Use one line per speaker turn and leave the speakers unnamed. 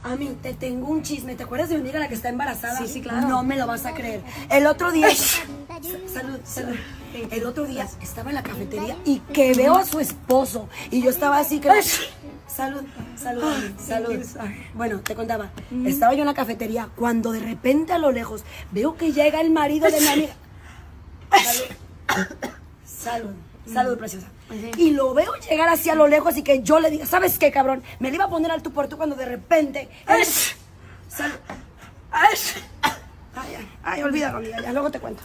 Ami, te tengo un chisme. ¿Te acuerdas de unir a la que está embarazada?
Sí, sí, claro.
No me lo vas a creer. El otro día... Salud, salud. El otro día estaba en la cafetería y que veo a su esposo. Y yo estaba así que... Salud, salud, Ami, salud. Bueno, te contaba. Estaba yo en la cafetería cuando de repente a lo lejos veo que llega el marido de mi amiga. Salud. Salud. Salud, preciosa. Y lo veo llegar así a lo lejos y que yo le diga, ¿sabes qué, cabrón? Me le iba a poner al tú por tú cuando de repente... Salud. Ay, olvídalo, amiga, ya luego te cuento.